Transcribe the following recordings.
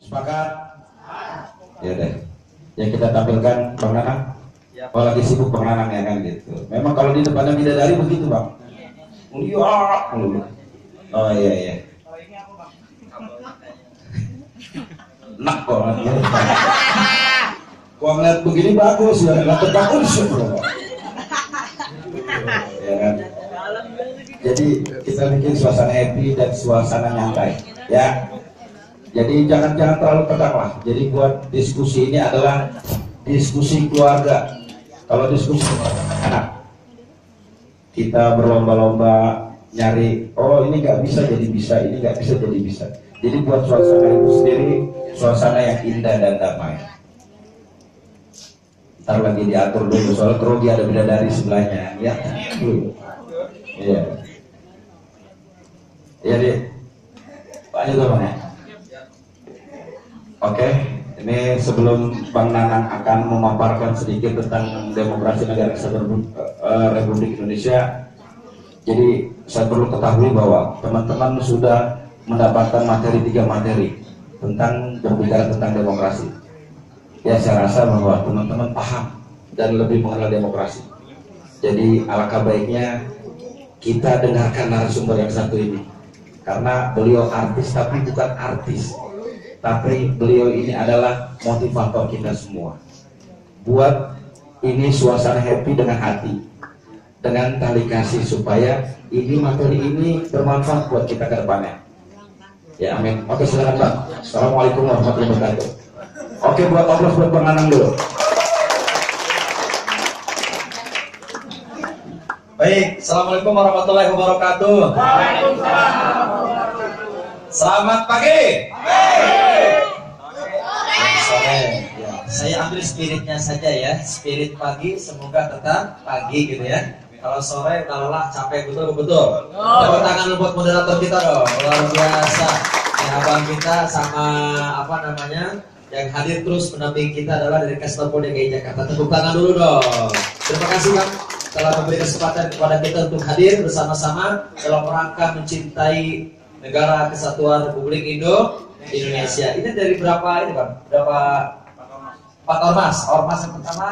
Sepakat? Ya deh. Yang kita tampilkan Bang Nanang. Oh lagi sibuk Bang Nanang ya kan gitu. Memang kalau di depannya bidadari begitu Bang. Iya. Oh iya iya. Nak kok nanti. Gua ngeliat begini bagus ya, nggak terbangun bro. Ya kan. Jadi kita bikin suasana happy dan suasana nyantai, ya. Jadi jangan terlalu tegang lah. Jadi buat diskusi ini adalah diskusi keluarga. Kalau diskusi anak, kita berlomba-lomba nyari, oh ini nggak bisa jadi bisa, ini nggak bisa jadi bisa. Jadi buat suasana itu sendiri, suasana yang indah dan damai. Ntar lagi diatur dulu, soal grogi ada bidadari sebelahnya, ya. Iya. Iya deh. Lanjut Bang ya. Oke, ini sebelum Bang Nanang akan memaparkan sedikit tentang demokrasi negara kesatuan Republik Indonesia. Jadi saya perlu ketahui bahwa teman-teman sudah mendapatkan tiga materi tentang berbicara tentang demokrasi. Ya saya rasa bahwa teman-teman paham dan lebih mengenal demokrasi. Jadi alangkah baiknya kita dengarkan narasumber yang satu ini, karena beliau artis tapi bukan artis, tapi beliau ini adalah motivator kita semua. Buat ini suasana happy dengan hati, dengan tali kasih, supaya ini materi ini bermanfaat buat kita ke depannya. Ya amin. Oke silakan Bang. Assalamualaikum warahmatullahi wabarakatuh. Oke buat aplaus buat Bang Nanang dulu. Baik, assalamualaikum warahmatullahi wabarakatuh. Selamat pagi. Sore. Ya, saya ambil spiritnya saja ya, spirit pagi semoga tetap pagi gitu ya. Kalau sore udah lelah, capek betul. Tepuk tangan buat moderator kita dong, luar biasa. Ya, abang kita sama apa namanya yang hadir terus mendampingi kita adalah dari Kasatpol DKI Jakarta. Tepuk tangan dulu dong. Terima kasih Bang telah memberi kesempatan kepada kita untuk hadir bersama-sama dalam rangka mencintai negara kesatuan Republik Indonesia. Ini dari berapa ini Bang? Berapa? 4 ormas. Ormas yang pertama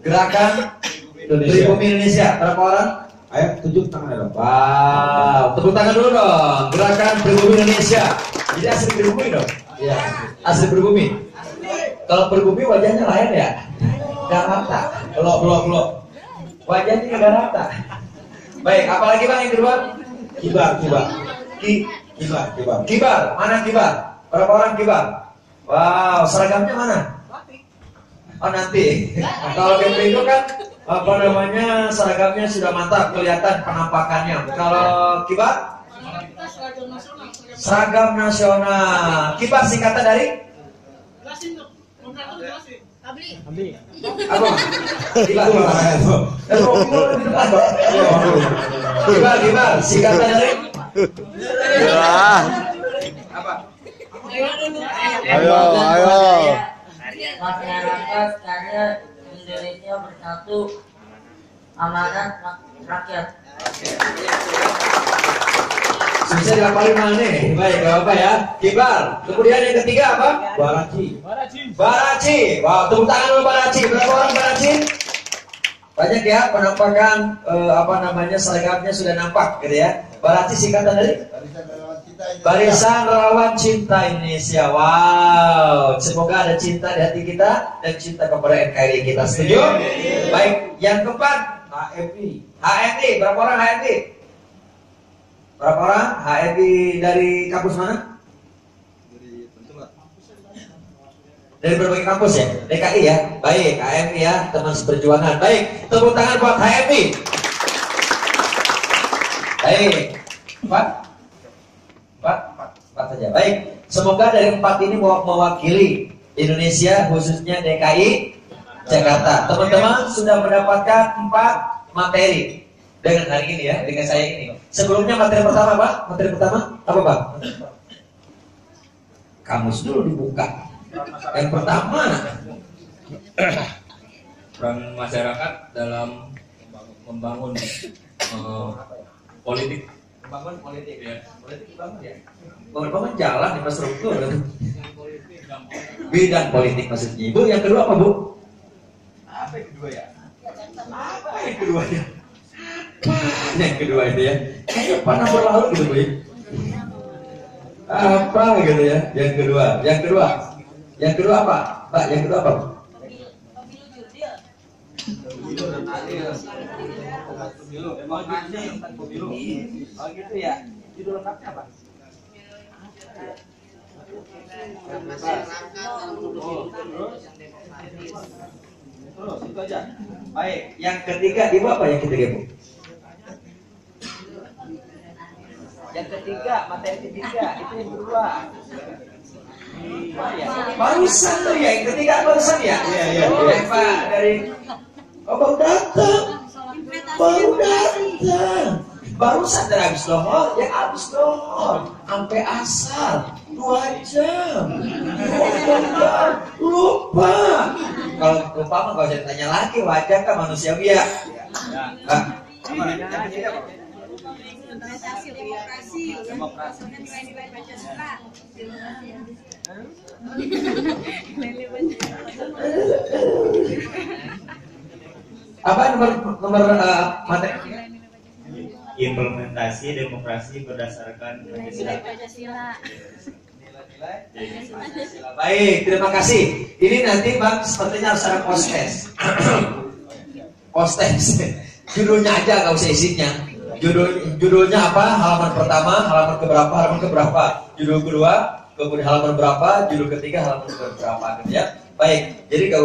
Gerakan Pribumi Indonesia. Berapa orang? Ayo tunjuk tangan dong. Wow, tepuk tangan dulu dong. Gerakan Pribumi Indonesia. Jadi asli pribumi dong? Iya, asli pribumi. Kalau pribumi wajahnya lain ya? Gak rata. Belok. Wajahnya gak rata. Baik, apalagi Bang yang kedua? Kibar. Mana kibar? Berapa orang kibar? Wow, seragamnya mana? Oh nanti. Kalau itu kan apa namanya seragamnya sudah mantap, kelihatan penampakannya. Kalau kibar? Seragam nasional. Kibar singkatan dari? Abli. Apa? Kibar. Singkatan dari? Apa? Ayo. Masyarakat karya Indonesia bersatu, amanat rakyat. Bisa dilapalin mana nih? Baik, gak apa ya. Kibar. Kemudian yang ketiga apa? Baraci. Wow, tepuk tangan dulu Baraci. Berapa orang Baraci? Banyak ya penampakan apa namanya seragamnya sudah nampak gitu ya. Baraci singkatan dari? Barisan Relawan Cinta Indonesia. Wow, semoga ada cinta di hati kita dan cinta kepada NKRI kita. Setuju? Baik, yang keempat HMI. Berapa orang HMI? Berapa orang? HMI dari kampus mana? Dari berbagai kampus ya? DKI ya? Baik, HMI ya, teman seperjuangan. Baik, tepuk tangan buat HMI. Baik, empat saja. Baik, semoga dari 4 ini mewakili Indonesia, khususnya DKI Jakarta. Teman-teman sudah mendapatkan 4 materi dengan hari ini ya, dengan saya ini. Sebelumnya materi pertama Pak, apa Pak? Kamus dulu dibuka. Yang pertama, peran masyarakat dalam membangun politik bangun politik ya. Politik bangun ya. Bangun jalan infrastruktur. Bidang politik maksudnya. Ibu yang kedua apa, Bu? Apa yang kedua ya? Apa yang kedua ya? Yang kedua itu ya. Kayak panah berlalu gitu, Bu. Apa gitu ya? Yang kedua. Yang kedua apa? Mbak, yang kedua apa? Pemilu. Oh gitu ya. Judul lengkapnya apa? Terus itu aja. Baik, yang ketiga Ibu apa yang ketiga, Bu? Yang ketiga, materi ketiga, itu yang kedua. Barusan tuh ya, yang ketiga barusan ya? Iya. Pak dari baru datang. Barusan dari habis lohor, ya habis lohor sampai asar 2 jam. Lupa. Kalau lupa mah gak usah tanya lagi, wajar kan manusiawi ya. Demokrasi. Nilai-nilai Pancasila. Apa nomor materi? Implementasi demokrasi berdasarkan Nilai Pancasila. Baik, terima kasih. Ini nanti Bang sepertinya harus ada post-test. Post-test. Judulnya aja nggak usah isinya. Judulnya apa? Halaman pertama, halaman keberapa? Judul kedua, kemudian halaman berapa? Judul ketiga, halaman berapa? Gitu ya. Baik, jadi nggak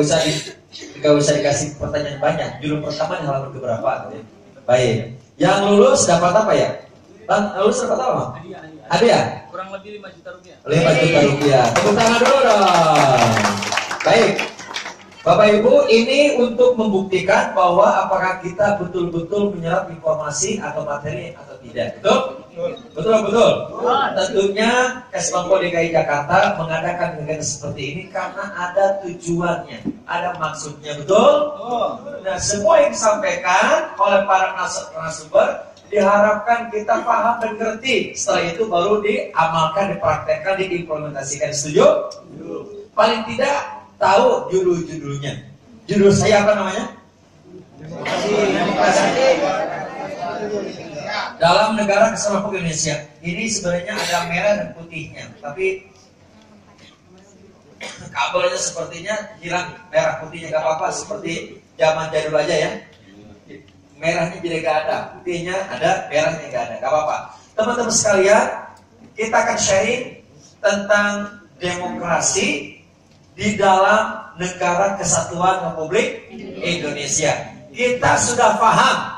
usah dikasih pertanyaan banyak. Judul pertama di halaman keberapa? Gitu ya. Baik. Yang lulus dapat apa ya? Bang, lulus dapat apa, Bang? Hadiah? Kurang lebih 5 juta rupiah. 5 juta rupiah. Tepuk tangan dulu dong. Baik. Bapak Ibu, ini untuk membuktikan bahwa apakah kita betul-betul menyerap informasi atau materi atau tidak. Betul? Betul. Tentunya Kesbangpol DKI Jakarta mengadakan kegiatan seperti ini karena ada tujuannya, ada maksudnya. Betul? Nah, semua yang disampaikan oleh para narasumber diharapkan kita paham dan ngerti. Setelah itu baru diamalkan, dipraktekkan, diimplementasikan. Setuju? Paling tidak tahu judul-judulnya. Judul saya apa namanya? Demokrasi dalam Negara Kesatuan Republik Indonesia. Ini sebenarnya ada merah dan putihnya, tapi kabelnya sepertinya hilang. Merah putihnya gak apa-apa, seperti zaman jadul aja ya. Merahnya jadi gak ada, putihnya ada, merahnya gak ada, gak apa-apa. Teman-teman sekalian, kita akan sharing tentang demokrasi di dalam Negara Kesatuan Republik Indonesia. Kita sudah paham,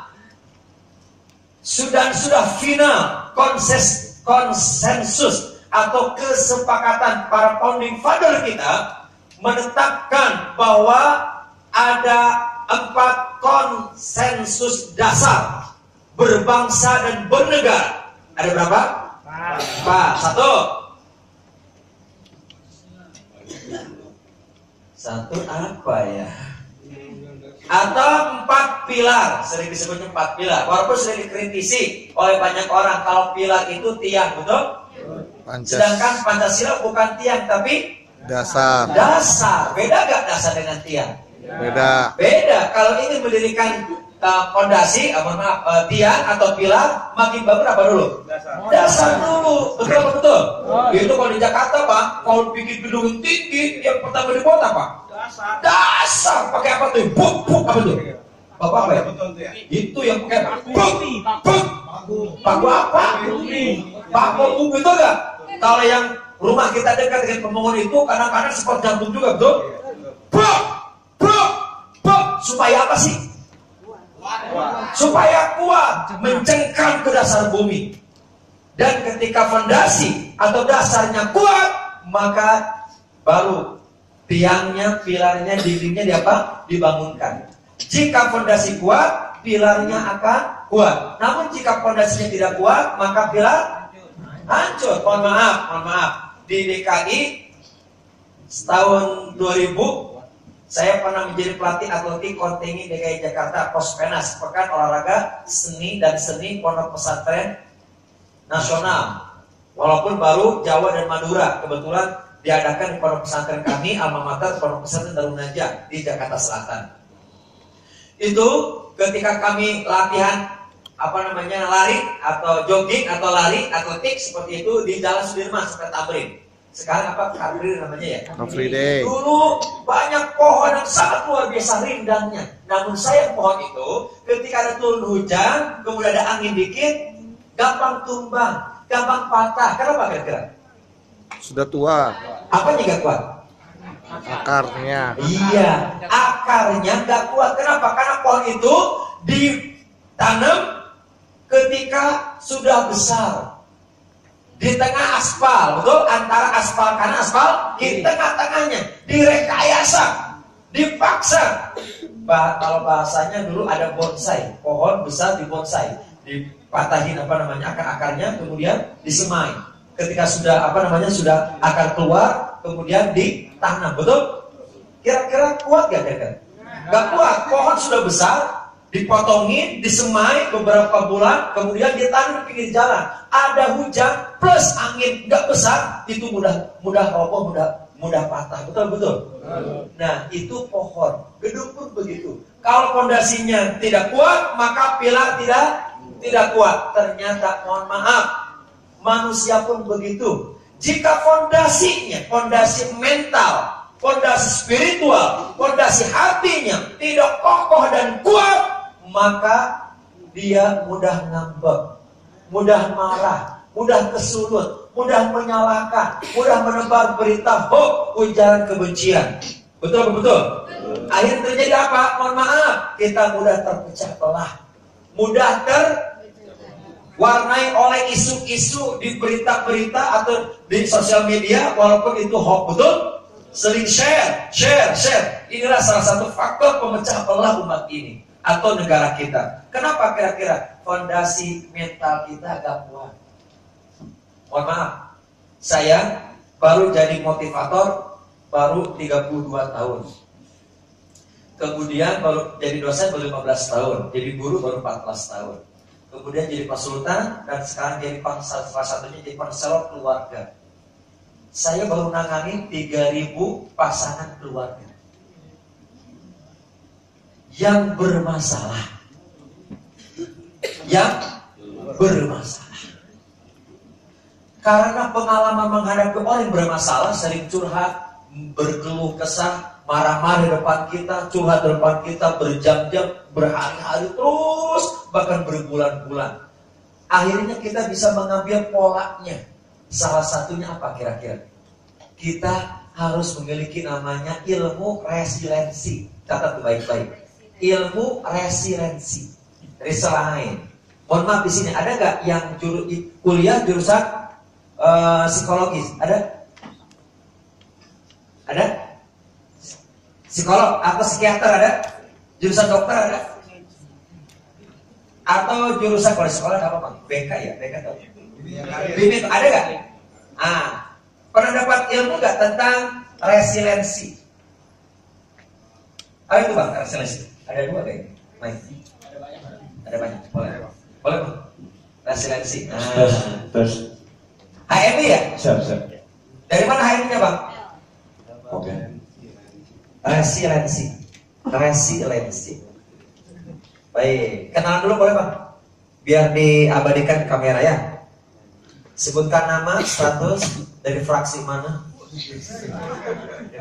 sudah final konsensus atau kesepakatan para founding father kita menetapkan bahwa ada 4 konsensus dasar berbangsa dan bernegara. Ada berapa? 1 apa ya? Atau 4 pilar, sering disebutnya 4 pilar. Walaupun sering dikritisi oleh banyak orang kalau pilar itu tiang, betul? Sedangkan Pancasila bukan tiang tapi dasar. Beda gak dasar dengan tiang? Beda. Kalau ingin mendirikan fondasi, tiang atau pilar, makin bagus apa dulu? Dasar dulu. Betul. Itu kalau di Jakarta, Pak, kalau bikin gedung tinggi, yang pertama dibuat apa? Dasar. Pakai apa tuh? Buk. Apa tuh? Bapak apa ya? Itu yang pakai buk. Paku apa? Paku itu enggak? Kalau yang rumah kita dekat dengan pembangunan itu kadang-kadang seperti jantung juga, betul? Buk. Supaya apa sih? Supaya kuat mencengkram ke dasar bumi. Dan ketika fondasi atau dasarnya kuat, maka baru tiangnya, pilarnya, dindingnya dibangunkan. Jika fondasi kuat, pilarnya akan kuat. Namun jika fondasinya tidak kuat, maka pilar hancur. Mohon maaf. Di DKI tahun 2000 saya pernah menjadi pelatih atletik kontingen DKI Jakarta Pospenas, Pekan Olahraga Seni dan Seni Pondok Pesantren nasional. Walaupun baru Jawa dan Madura, kebetulan diadakan di pondok pesantren kami, alma mater Pondok Pesantren Darun Najah di Jakarta Selatan. Itu ketika kami latihan lari atau jogging atau lari atletik seperti itu di Jalan Sudirman sampai Tamrin. Sekarang Car Free namanya ya? Car Free Day. Dulu banyak pohon yang sangat luar biasa rindangnya. Namun sayang pohon itu ketika ada turun hujan, kemudian ada angin dikit, gampang tumbang, gampang patah. Kenapa kira-kira? Sudah tua. Apanya nggak kuat? Akarnya. Iya, akarnya nggak kuat. Kenapa? Karena pohon itu ditanam ketika sudah besar. Di tengah aspal, betul? Antara aspal kanan aspal, di tengah-tengahnya direkayasa, dipaksa. Kalau bahasanya dulu ada bonsai, pohon besar di bonsai, dipatahin akar-akarnya, kemudian disemai. Ketika sudah sudah akar keluar, kemudian ditanam, betul? Kira-kira kuat gak kira-kira? Gak kuat. Pohon sudah besar, dipotongin, disemai beberapa bulan, kemudian ditanam di pinggir jalan. Ada hujan plus angin gak besar, itu mudah roboh, mudah patah, betul. Nah, itu pohon. Gedung pun begitu. Kalau fondasinya tidak kuat, maka pilar tidak kuat. Ternyata, mohon maaf, manusia pun begitu. Jika fondasinya, fondasi mental, fondasi spiritual, fondasi hatinya tidak kokoh dan kuat, maka dia mudah ngambek, mudah marah, mudah kesulut, mudah menyalahkan, mudah menebar berita hoax, ujaran kebencian. Betul? Akhirnya terjadi apa? Mohon maaf, kita mudah terpecah belah, mudah terwarnai oleh isu-isu di berita-berita atau di sosial media, walaupun itu hoax, betul? Sering share. Inilah salah satu faktor pemecah belah umat ini atau negara kita. Kenapa kira-kira? Fondasi mental kita agak kuat. Mohon maaf, saya baru jadi motivator baru 32 tahun. Kemudian baru jadi dosen baru 15 tahun, jadi guru baru 14 tahun. Kemudian jadi konsultan dan sekarang jadi salah satunya jadi konselor keluarga. Saya baru nangani 3.000 pasangan keluarga yang bermasalah. Karena pengalaman menghadapi orang yang bermasalah, sering curhat, berkeluh kesah, marah-marah di depan kita, curhat di depan kita berjam-jam, berhari-hari terus, bahkan berbulan-bulan. Akhirnya kita bisa mengambil polanya. Salah satunya apa kira-kira? Kita harus memiliki namanya ilmu resiliensi. Catat baik-baik. Ilmu resiliensi. Resilience. Mohon maaf, di sini ada nggak yang kuliah jurusan psikologis? Ada? Psikolog atau psikiater ada? Jurusan dokter ada? Atau jurusan kalau sekolah apa? BK ya? BK tahu? BIM ada nggak? Pernah dapat ilmu nggak tentang resiliensi? Apa itu bang resiliensi? Ada 2 kayaknya. Ada banyak. Boleh bang? Resiliensi. Terus. HMI ya? Siap. Dari mana HMI-nya bang? Oke. Resiliensi. Baik, kenalan dulu boleh bang? Biar diabadikan di kamera ya. Sebutkan nama, status, dari fraksi mana?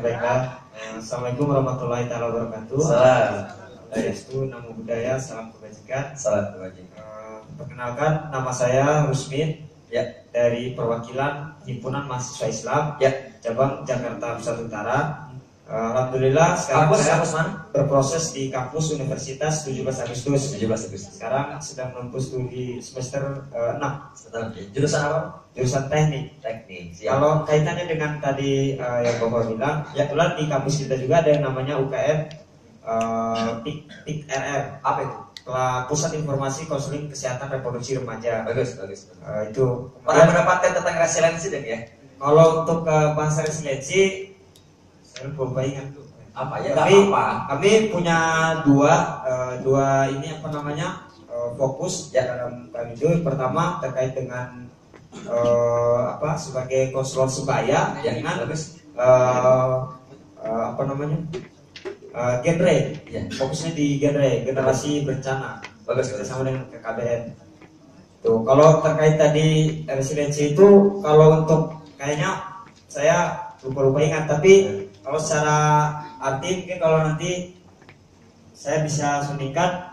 Baiklah. Assalamualaikum warahmatullahi wabarakatuh. Salam. Restu, Namo Buddhaya, salam kebajikan. Salam kebajikan. Perkenalkan, nama saya Rusmin. Ya. Dari perwakilan Himpunan Mahasiswa Islam. Ya. Cabang Jakarta Pusat Utara. Alhamdulillah sekarang kampus saya mana? berproses di kampus Universitas 17 Agustus. 17 Agustus. Sekarang sedang menempuh studi semester 6. Jurusan apa? Jurusan teknik. Kalau kaitannya dengan tadi yang Bapak bilang, kebetulan di kampus kita juga ada yang namanya UKM PIK RR. Apa itu? Pusat Informasi Konseling Kesehatan Reproduksi Remaja. Bagus. Itu. Pernah mendapatkan tentang resiliensi deh ya? Kalau untuk bahasa resiliensi, saya lupa ingat tuh. Apa ya? Kami punya dua ini fokus dalam kami itu. Pertama terkait dengan sebagai konselor sebaya dengan apa namanya genre, fokusnya di generasi bencana, bagus bersama dengan KKBN. Tuh, kalau terkait tadi resiliensi itu, kalau untuk kayaknya saya lupa ingat, tapi kalau secara arti mungkin kalau nanti saya bisa sundingkan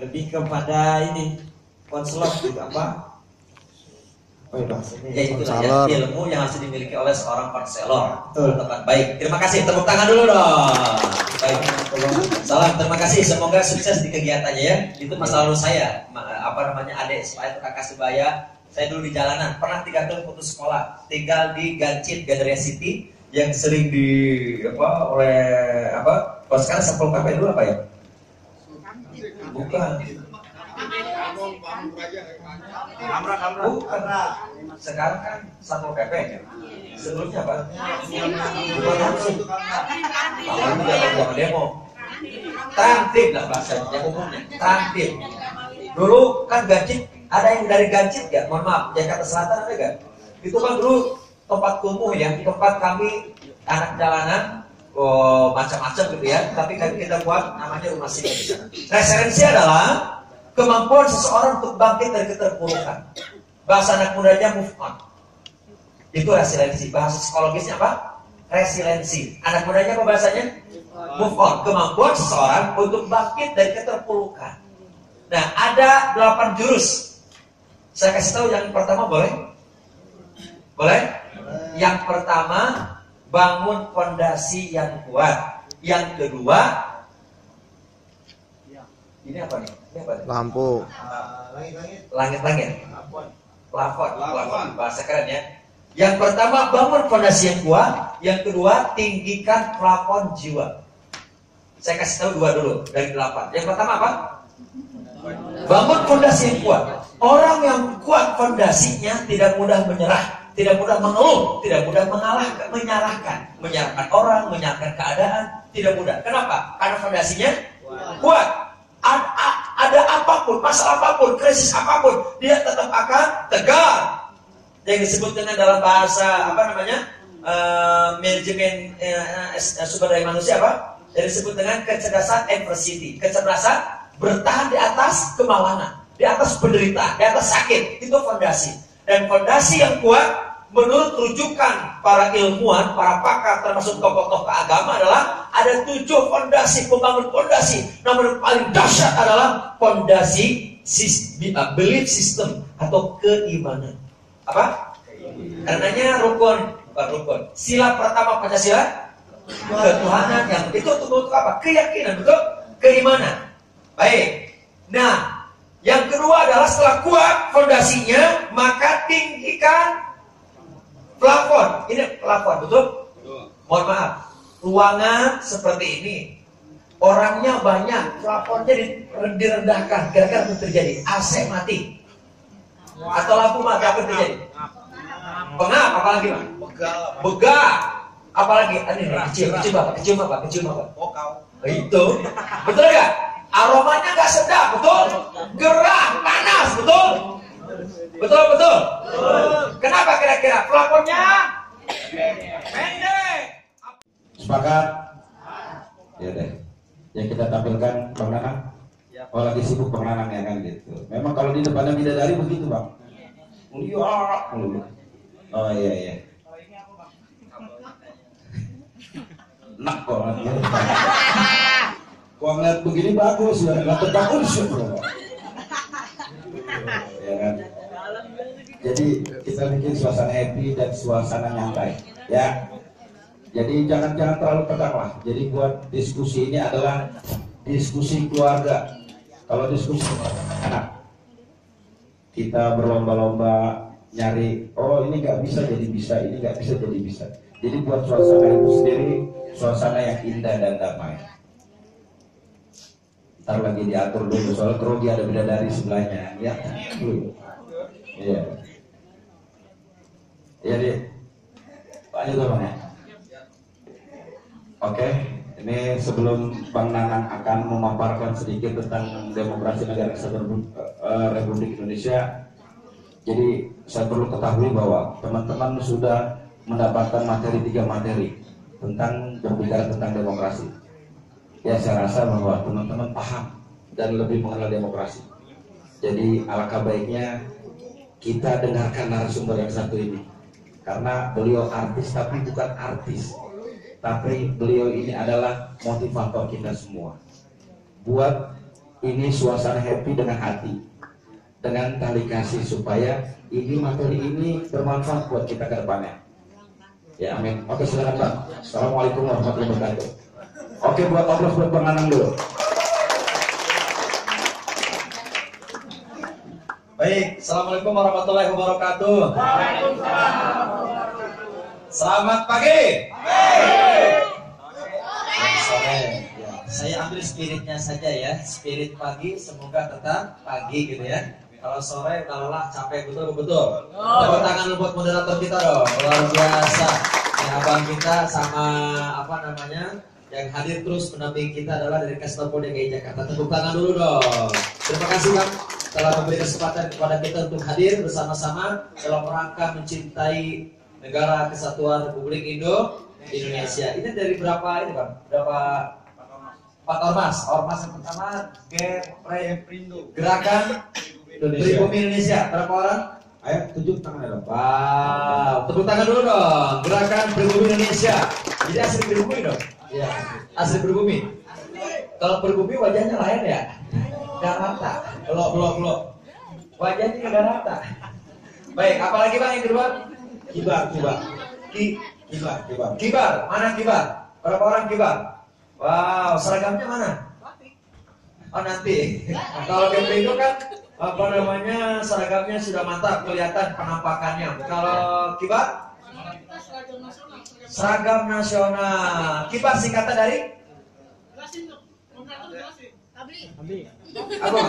lebih kepada ini konselor gitu apa? Oh iya bahasanya. Ya itu ya, ilmu yang harus dimiliki oleh seorang konselor. Betul. Baik, terima kasih. Tepuk tangan dulu dong. Baik. Salam, terima kasih. Semoga sukses di kegiatannya ya. Itu masa lalu saya, adik supaya kakak sebaya. Saya dulu di jalanan, pernah 3 tahun putus sekolah, tinggal di Gancit, Gandaria City, yang sering kalau sekarang Satpol PP dulu apa ya? Bukan. Bukan. Sekarang kan Satpol PP. Sebelumnya apa? Bukan langsung. Jangan demo. Transtip lah bahasanya, yang umumnya. Transtip. Dulu kan Gancit, ada yang dari Gancit ya? Mohon maaf, Jakarta Selatan ada gak? Itu kan dulu tempat kumuh ya, tempat kami anak jalanan, macam-macam gitu ya. Tapi kita buat namanya rumah singgah. Resiliensi adalah kemampuan seseorang untuk bangkit dari keterpurukan. Bahasa anak mudanya move on. Itu resiliensi. Bahasa psikologisnya apa? Resiliensi. Anak mudanya apa bahasanya? Move on. Kemampuan seseorang untuk bangkit dari keterpurukan. Nah, ada 8 jurus. Saya kasih tahu yang pertama, boleh? Boleh? Yang pertama, bangun fondasi yang kuat. Yang kedua, ini apa nih? Ini apa nih? Lampu. Langit-langit. Plafon. Bahasa keren ya. Yang pertama, bangun fondasi yang kuat. Yang kedua, tinggikan plafon jiwa. Saya kasih tahu 2 dulu dari 8. Yang pertama apa? Bangun fondasi yang kuat. Orang yang kuat fondasinya tidak mudah menyerah, tidak mudah mengeluh, tidak mudah menyalahkan orang, menyalahkan keadaan, tidak mudah. Kenapa? Karena fondasinya kuat. Ada apapun, masalah apapun, krisis apapun, dia tetap akan tegar. Yang disebut dengan dalam bahasa manajemen sumber daya manusia apa? Yang disebut dengan kecerdasan adversity, kecerdasan bertahan di atas kemalangan, di atas penderitaan, di atas sakit. Itu fondasi. Dan fondasi yang kuat menurut rujukan para ilmuwan, para pakar, termasuk tokoh-tokoh agama adalah ada 7 fondasi, pembangun fondasi. Namun yang paling dahsyat adalah fondasi belief system atau keimanan. Apa? Karenanya rukun. Sila pertama Pancasila, ketuhanan yang itu untuk apa? Keyakinan, betul? Keimanan. Baik. Nah, yang kedua adalah setelah kuat fondasinya, maka tinggikan plafon. Ini plafon, betul? Mohon maaf, ruangan seperti ini, orangnya banyak, plafonnya direndahkan. Kira-kira apa terjadi? AC mati atau lampu mati, apa terjadi? Pengap, apalagi Pak? Begah. Apalagi? Ini kecil apa? Itu, betul nggak? Aromanya nggak sedap, betul? Gerah, panas, betul? Betul. Kenapa kira-kira? Plafonnya pendek. Sepakat? Ya deh. Yang kita tampilkan Bang Nanang. Oh lagi sibuk Bang Nanang ya kan gitu. Memang kalau di depannya bidadari begitu Bang. Oh iya. Nak kok nanti. Gua ngeliat begini bagus, ya nggak terbangun sih bro. Ya kan. Jadi kita bikin suasana happy dan suasana nyantai, ya. Jadi jangan terlalu tegang lah. Jadi buat diskusi ini adalah diskusi keluarga. Kalau diskusi enak, kita berlomba-lomba nyari. Oh ini nggak bisa jadi bisa, ini nggak bisa jadi bisa. Jadi buat suasana itu sendiri, suasana yang indah dan damai. Ntar lagi diatur dulu soal grogi ada bidadari sebelahnya ya. Iya. Iya deh. Lanjut Bang ya. Oke, Ini sebelum Bang Nanang akan memaparkan sedikit tentang demokrasi negara kesatuan Republik Indonesia. Jadi saya perlu ketahui bahwa teman-teman sudah mendapatkan tiga materi tentang berbicara tentang demokrasi. Ya, saya rasa bahwa teman-teman paham dan lebih mengenal demokrasi. Jadi alangkah baiknya kita dengarkan narasumber yang satu ini, karena beliau artis tapi bukan artis, tapi beliau ini adalah motivator kita semua. Buat ini suasana happy dengan hati, dengan tali kasih, supaya ini materi ini bermanfaat buat kita ke depannya. Ya, amin. Oke, silakan Bang. Assalamualaikum warahmatullahi wabarakatuh. Oke, buat aplaus buat Bang Nanang dulu. Baik, Assalamualaikum warahmatullahi wabarakatuh. Selamat pagi. Sore. Ya, saya ambil spiritnya saja ya, spirit pagi, semoga tetap pagi gitu ya. Kalau sore, kalau lelah, capek betul. Tepuk tangan buat moderator kita dong, luar biasa. Ya, abang kita sama yang hadir terus mendampingi kita adalah dari Kasnopo DKI Jakarta. Tepuk tangan dulu dong. Terima kasih Bang telah memberi kesempatan kepada kita untuk hadir bersama-sama dalam rangka mencintai negara kesatuan Republik Indonesia. Ini dari berapa ini Bang? Berapa? 4 ormas. Ormas yang pertama Gerakan Pribumi Indonesia. Berapa orang? Ayo tunjuk tangan dong. Wow, tepuk tangan dulu dong. Gerakan Pribumi Indonesia. Jadi asli pribumi dong. Iya, asli pribumi. Kalau pribumi wajahnya lain ya, nggak rata. Belok. Wajahnya nggak rata. Baik, apalagi Bang yang kedua? Kibar. Mana kibar? Berapa orang kibar? Wow, seragamnya mana? Oh nanti. Kalau Gembel itu kan seragamnya sudah mantap, kelihatan penampakannya. Kalau kibar? Seragam nasional. Kibar singkatan dari? Apa?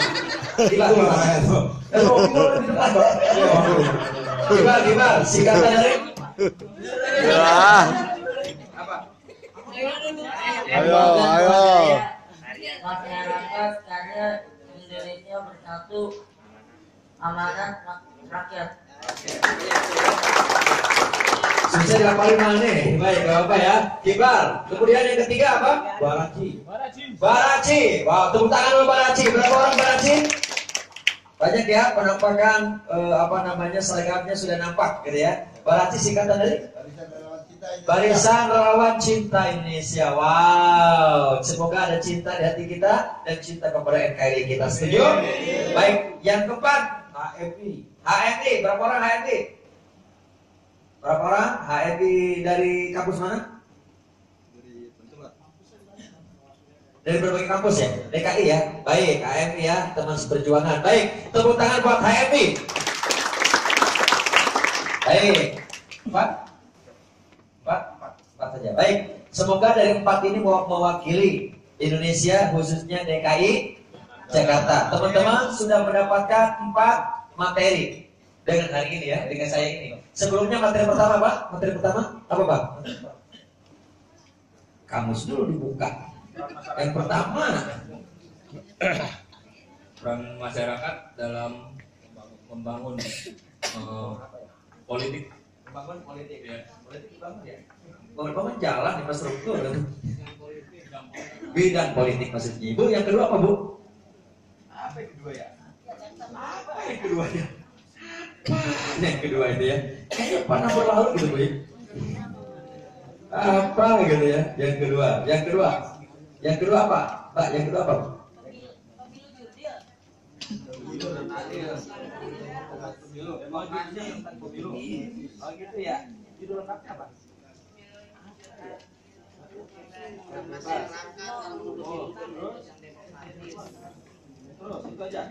Kibar singkatan dari? Apa? Ayo. Masyarakat karya Indonesia bersatu, amanat rakyat. Bisa dilapalin mana nih? Baik, gak apa ya. Kibar. Kemudian yang ketiga apa? Baraci. Wow, tepuk tangan dulu Baraci. Berapa orang Baraci? Banyak ya, penampakan seragamnya sudah nampak gitu ya. Baraci singkatan dari? Barisan Relawan Cinta Indonesia. Wow, semoga ada cinta di hati kita dan cinta kepada NKRI kita. Setuju? Baik, yang keempat HMI. Berapa orang HMI? Berapa orang? HMI dari kampus mana? Dari berbagai kampus ya? DKI ya? Baik, HMI ya, teman seperjuangan. Baik, tepuk tangan buat HMI. Baik, empat saja. Baik, semoga dari 4 ini mewakili Indonesia, khususnya DKI Jakarta. Teman-teman sudah mendapatkan 4 materi dengan hari ini ya, dengan saya ini. Sebelumnya materi pertama Pak, apa Pak? Kamus dulu dibuka. Yang pertama, peran masyarakat dalam membangun politik. Membangun politik Ya. Politik dibangun ya. Bangun jalan, infrastruktur. Bidang politik maksudnya. Ibu yang kedua apa Bu? Apa yang kedua ya? Yang kedua itu ya. Kayaknya pernah berlalu gitu Bu. Apa gitu ya? Yang kedua apa? Mbak, yang kedua apa? Pemilu. Oh gitu ya. Judul lengkapnya apa? Terus itu aja.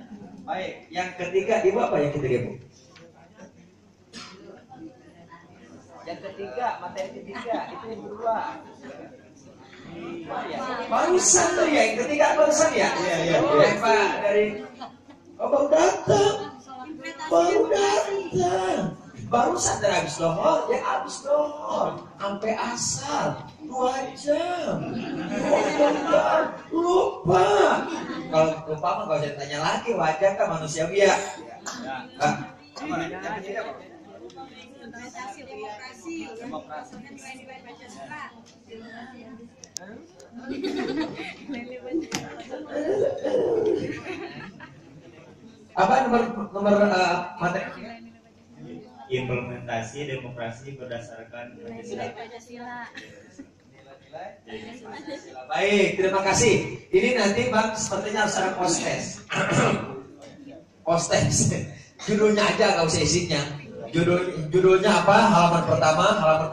Baik, yang ketiga Ibu apa yang ketiga Bu? Yang ketiga, materi ketiga itu yang kedua. Barusan tuh ya, yang ketiga barusan ya? Iya. Pak dari baru datang. Barusan dari habis lohor, ya habis lohor sampai asar. 2 jam. Lupa. Kalau lupa mah gak usah ditanya lagi, wajar kan manusiawi ya. Implementasi demokrasi, nilai-nilai Pancasila. Apa nomor materi? Implementasi demokrasi berdasarkan Nilai Pancasila. Baik, terima kasih. Ini nanti Bang sepertinya harus ada post-test. Post-test. Judulnya aja nggak usah isinya. Judulnya apa? Halaman pertama, halaman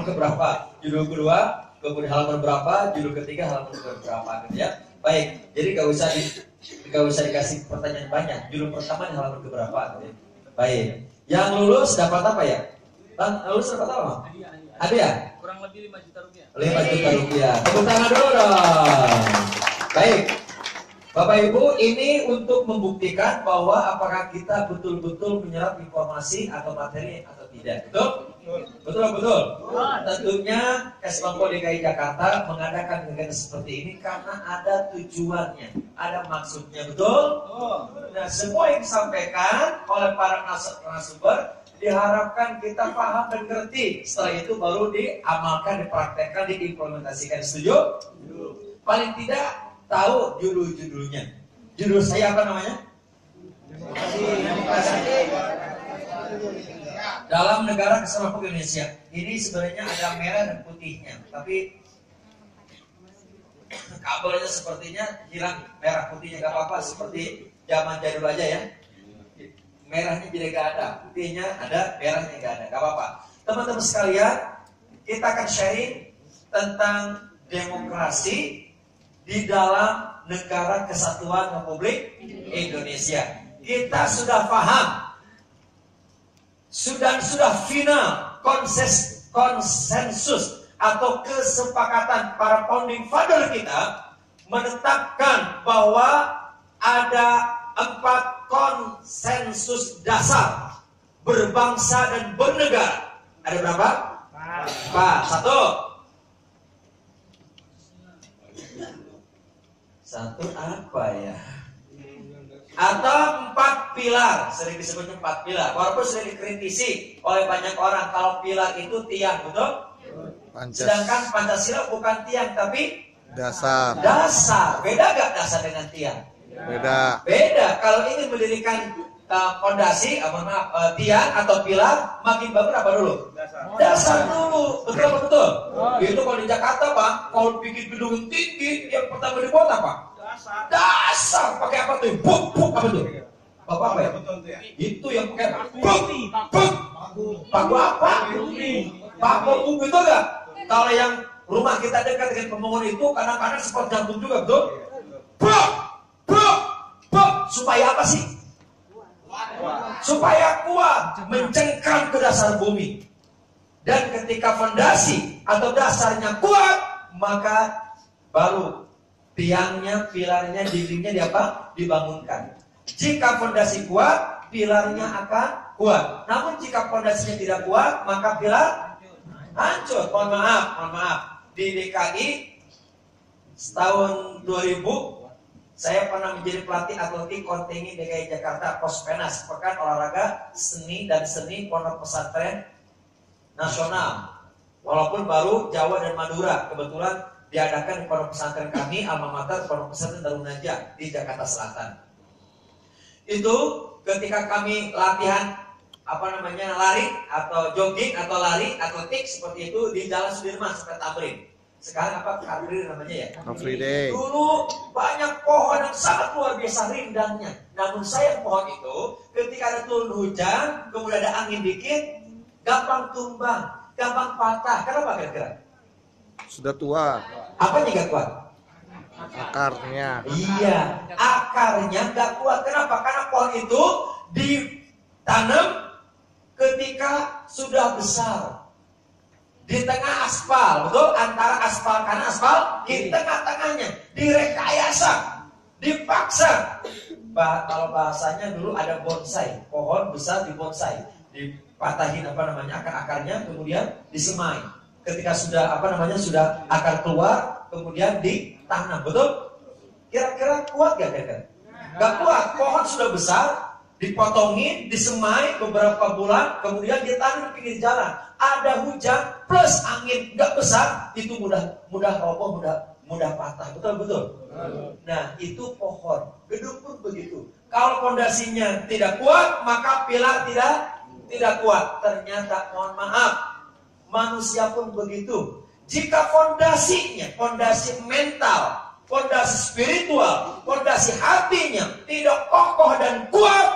keberapa? Judul kedua, kemudian halaman berapa? Judul ketiga, halaman berapa? Gitu ya. Baik, jadi nggak usah dikasih pertanyaan banyak. Judul pertama di halaman keberapa? Gitu ya. Baik. Yang lulus dapat apa ya? Bang, lulus dapat apa? Hadiah? Kurang lebih 5 juta rupiah. 5 juta rupiah. Tepuk tangan dulu dong. Baik. Bapak Ibu, ini untuk membuktikan bahwa apakah kita betul-betul menyerap informasi atau materi atau tidak. Betul? Betul. Tentunya Kesbangpol DKI Jakarta mengadakan kegiatan seperti ini karena ada tujuannya, ada maksudnya. Betul? Nah, semua yang disampaikan oleh para narasumber diharapkan kita paham dan ngerti. Setelah itu baru diamalkan, dipraktekkan, diimplementasikan. Setuju? Paling tidak tahu judul-judulnya. Judul saya apa namanya? Demokrasi dalam Negara Kesatuan Republik Indonesia. Ini sebenarnya ada merah dan putihnya, tapi kabelnya sepertinya hilang. Merah putihnya gak apa-apa, seperti zaman jadul aja ya. Merahnya jadi gak ada, putihnya ada, merahnya gak ada, gak apa-apa. Teman-teman sekalian, kita akan sharing tentang demokrasi di dalam Negara Kesatuan Republik Indonesia. Kita sudah paham, sudah final konsensus atau kesepakatan para founding father kita menetapkan bahwa ada 4 konsensus dasar berbangsa dan bernegara. Ada berapa? 1 apa ya? Atau 4 pilar, sering disebutnya 4 pilar. Walaupun sering dikritisi oleh banyak orang kalau pilar itu tiang, betul? Sedangkan Pancasila bukan tiang tapi dasar. Beda gak dasar dengan tiang? Beda. Kalau ingin mendirikan fondasi, tiang atau pilar, makin bangun apa dulu? Dasar dulu. Betul. Itu kalau di Jakarta, Pak, kalau bikin gedung tinggi, yang pertama dibuat apa? Dasar. Pakai apa tuh? Buk, apa tuh? Bapak apa ya? Itu yang pakai buk. Paku apa? Paku bumi itu enggak? Kalau yang rumah kita dekat dengan pembangunan itu, kadang-kadang seperti jantung juga, betul? Buk. Supaya apa sih? Supaya kuat mencengkram ke dasar bumi. Dan ketika fondasi atau dasarnya kuat, maka baru tiangnya, pilarnya, dindingnya dibangunkan. Jika fondasi kuat, pilarnya akan kuat. Namun jika fondasinya tidak kuat, maka pilar hancur. Mohon maaf. Di DKI tahun 2000 saya pernah menjadi pelatih atletik kontingen DKI Jakarta Pospenas, Pekan Olahraga Seni dan Seni Pondok Pesantren Nasional. Walaupun baru Jawa dan Madura, kebetulan diadakan di pondok pesantren kami, alma mater Pondok Pesantren Darun Najah di Jakarta Selatan. Itu ketika kami latihan lari atau jogging atau lari atletik seperti itu di Jalan Sudirman sampai Tamrin. Sekarang apa? Car Free namanya ya? Free Day. Dulu banyak pohon yang sangat luar biasa rindangnya. Namun sayang pohon itu ketika ada turun hujan, kemudian ada angin dikit, gampang tumbang, gampang patah. Kenapa kira-kira? Sudah tua. Apanya gak kuat? Akarnya. Iya, akarnya gak kuat. Kenapa? Karena pohon itu ditanam ketika sudah besar. Di tengah aspal, betul? Antara aspal kanan, aspal di tengah-tengahnya. Direkayasa, dipaksa. Kalau bahasanya dulu ada bonsai, pohon besar di bonsai, dipatahin akar-akarnya, kemudian disemai. ketika sudah sudah akar keluar, kemudian ditanam, betul? Kira-kira kuat gak kira-kira? Gak kuat. Pohon sudah besar, dipotongin, disemai beberapa bulan, kemudian ditanam di pinggir jalan. Ada hujan plus angin gak besar, itu mudah roboh, mudah patah, betul? Nah, itu pohon. Gedung pun begitu. Kalau fondasinya tidak kuat, maka pilar tidak kuat. Ternyata, mohon maaf, manusia pun begitu. Jika fondasinya, fondasi mental, fondasi spiritual, fondasi hatinya tidak kokoh dan kuat,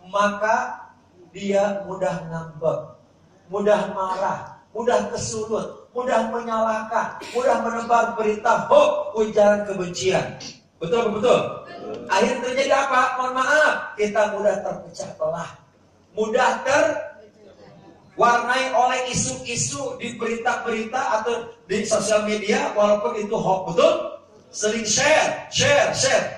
maka dia mudah ngambek, mudah marah, mudah kesulut, mudah menyalahkan, mudah menebar berita hoax, ujaran kebencian. Betul? Akhirnya terjadi apa? Mohon maaf, kita mudah terpecah belah, mudah terwarnai oleh isu-isu di berita-berita atau di sosial media, walaupun itu hoax, betul? Sering share.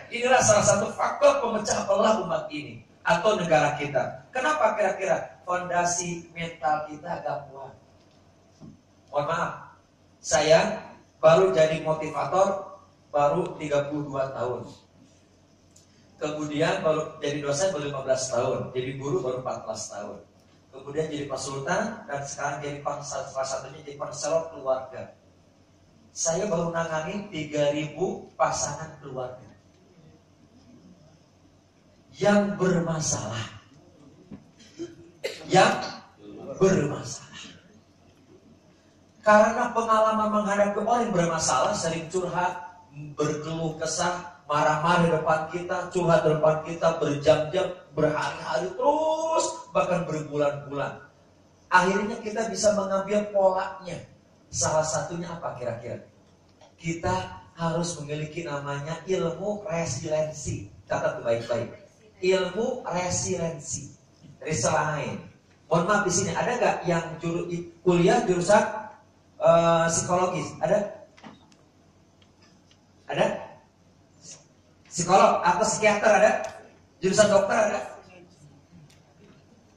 Inilah salah satu faktor pemecah belah umat ini atau negara kita. Kenapa kira-kira? Fondasi mental kita agak kuat. Mohon maaf, saya baru jadi motivator baru 32 tahun. Kemudian baru jadi dosen baru 15 tahun, jadi guru baru 14 tahun. Kemudian jadi konsultan dan sekarang jadi salah satunya jadi konselor keluarga. Saya baru nangani 3.000 pasangan keluarga yang bermasalah. Karena pengalaman menghadapi orang yang bermasalah, sering curhat, berkeluh kesah, marah-marah di depan kita, curhat di depan kita berjam-jam, berhari-hari terus, bahkan berbulan-bulan. Akhirnya kita bisa mengambil polanya. Salah satunya apa kira-kira? Kita harus memiliki namanya ilmu resiliensi. Catat baik-baik. Ilmu resiliensi. Resiliensi. Mohon maaf, di sini ada nggak yang kuliah jurusan psikologis? Ada? Psikolog atau psikiater ada? Jurusan dokter ada?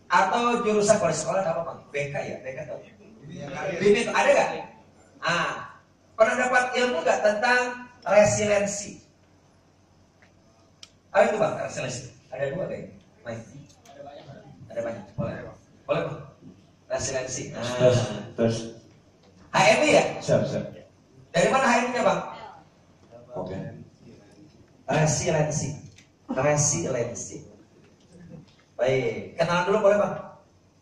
Atau jurusan kalau sekolah apa Bang? BK ya? BK tahu? BK ada nggak? Pernah dapat ilmu nggak tentang resiliensi? Apa itu Bang resiliensi? Ada 2 kayaknya. Ada banyak. Boleh Bang? Resiliensi. Terus. HMI ya? Siap. Dari mana HMI-nya Bang? Oke. Resiliensi. Baik, kenalan dulu boleh Bang?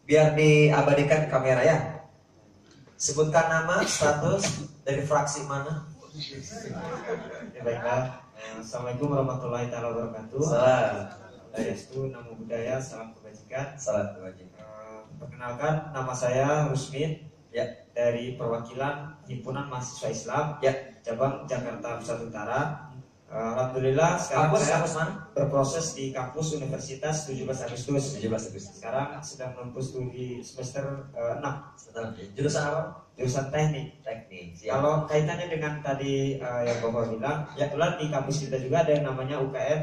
Biar diabadikan di kamera ya. Sebutkan nama, status, dari fraksi mana? Ya baiklah. Assalamualaikum warahmatullahi wabarakatuh. Salam. Restu, namo budaya, salam kebajikan. Salam kebajikan. Perkenalkan, nama saya Rusmin. Ya. Dari perwakilan Himpunan Mahasiswa Islam. Ya. Cabang Jakarta Pusat Utara. Alhamdulillah sekarang kampus mana? Berproses di kampus Universitas 17 Agustus. Sekarang sedang menempuh studi semester 6. Jurusan apa? Jurusan teknik. Kalau kaitannya dengan tadi yang Bapak bilang, kebetulan di kampus kita juga ada yang namanya UKM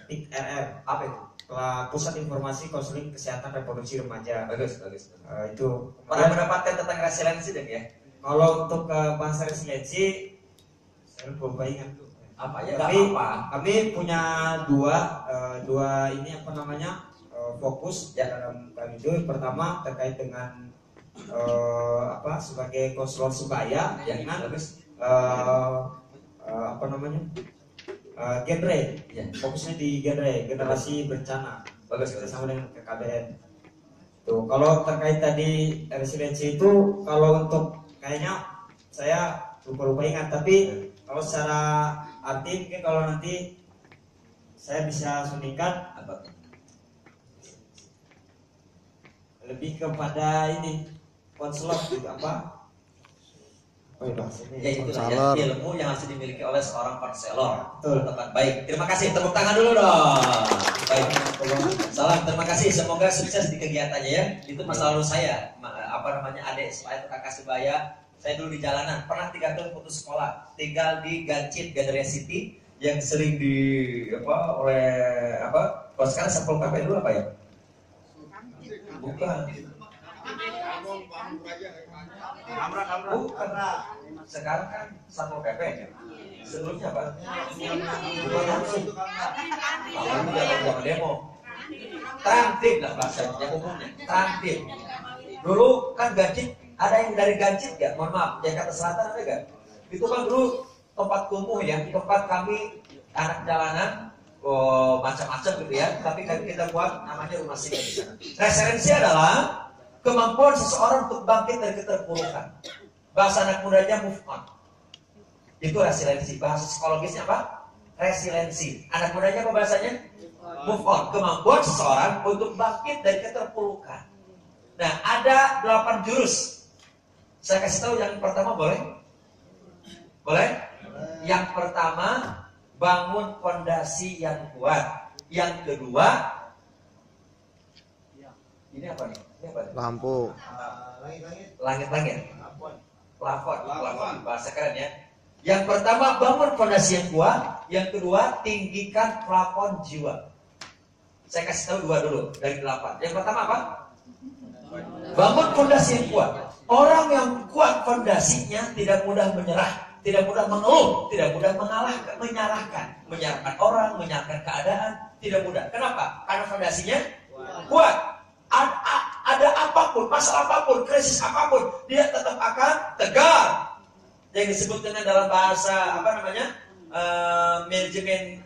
PIK RR. Apa itu? Pusat Informasi Konseling Kesehatan Reproduksi Remaja. Bagus. Itu pernah mendapatkan tentang resiliensi deh ya? Kalau untuk bahasa resiliensi, saya lupa ingat tuh. Apa ya? Kami punya dua ini apa namanya fokus dalam kami itu. Pertama terkait dengan sebagai konselor sebaya dengan apa namanya genre, fokusnya di generasi bencana. Bagus, sama dengan KKBN. Tuh, kalau terkait tadi resiliensi itu, kalau untuk kayaknya saya lupa ingat, tapi kalau secara arti mungkin kalau nanti saya bisa sundingkan lebih kepada ini konselor gitu apa? Ya itu ya, ilmu yang harus dimiliki oleh seorang konselor. Baik, terima kasih. Tepuk tangan dulu dong. Baik, salam. Terima kasih. Semoga sukses di kegiatannya ya. Itu masa lalu saya, adik supaya kakak sebaya. Saya dulu di jalanan, pernah 3 tahun putus sekolah, tinggal di Gancit, Gandaria City, yang sering kalau sekarang Sapol KP dulu apa ya? Bukan. Bukan. Sekarang kan Satpol PP. Sebelumnya apa? Jangan demo. Transtip lah bahasanya umumnya. Transtip. Dulu kan Gancit, ada yang dari Gancit ya? Mohon maaf, Jakarta Selatan ada gak? Itu kan dulu tempat kumuh ya, tempat kami anak jalanan, macam-macam gitu ya. Tapi kan kita buat namanya rumah singgah di sana. Referensi adalah kemampuan seseorang untuk bangkit dari keterpurukan. Bahasa anak mudanya move on. Itu resiliensi. Bahasa psikologisnya apa? Resiliensi. Anak mudanya apa bahasanya? Move on. Kemampuan seseorang untuk bangkit dari keterpurukan. Nah, ada 8 jurus. Saya kasih tahu yang pertama, boleh? Boleh? Yang pertama, bangun fondasi yang kuat. Yang kedua, ini apa nih? Ini apa nih? Lampu. Langit-langit. Plafon. Bahasa keren ya. Yang pertama, bangun fondasi yang kuat. Yang kedua, tinggikan plafon jiwa. Saya kasih tahu 2 dulu dari 8. Yang pertama apa? Bangun fondasi yang kuat. Orang yang kuat fondasinya tidak mudah menyerah, tidak mudah mengeluh, tidak mudah menyalahkan orang, menyalahkan keadaan, tidak mudah. Kenapa? Karena fondasinya kuat. Ada apapun, masalah apapun, krisis apapun, dia tetap akan tegar. Yang disebut dengan dalam bahasa manajemen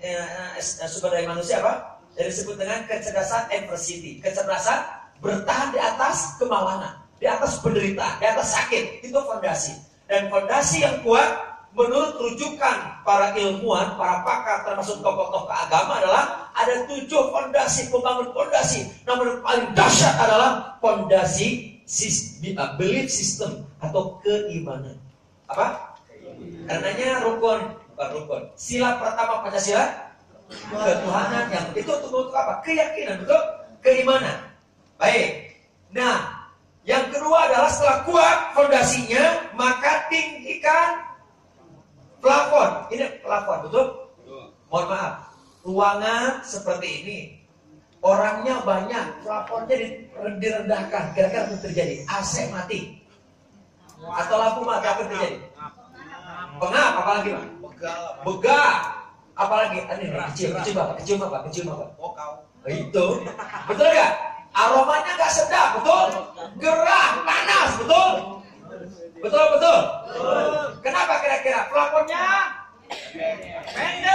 sumber daya manusia apa? Yang disebut dengan kecerdasan adversity, kecerdasan bertahan di atas kemalangan, di atas penderitaan, di atas sakit. Itu fondasi. Dan fondasi yang kuat menurut rujukan para ilmuwan, para pakar, termasuk tokoh-tokoh agama adalah ada 7 fondasi, pembangun fondasi. Namun yang paling dahsyat adalah fondasi belief system atau keimanan. Apa? Karenanya rukun. Sila pertama Pancasila, ketuhanan yang itu untuk apa? Keyakinan, betul? Keimanan. Baik. Nah, yang kedua adalah setelah kuat fondasinya, maka tinggikan plafon. Ini plafon, betul? Mohon maaf, ruangan seperti ini, orangnya banyak, plafonnya direndahkan. Kira-kira apa yang terjadi? AC mati atau lampu mati, apa yang terjadi? Pengap, apalagi Pak? Begah. Apalagi? Ini kecil apa? Itu, betul nggak? Aromanya nggak sedap, betul? Gerah, panas, betul? Betul. Kenapa kira-kira? Plafonnya pendek.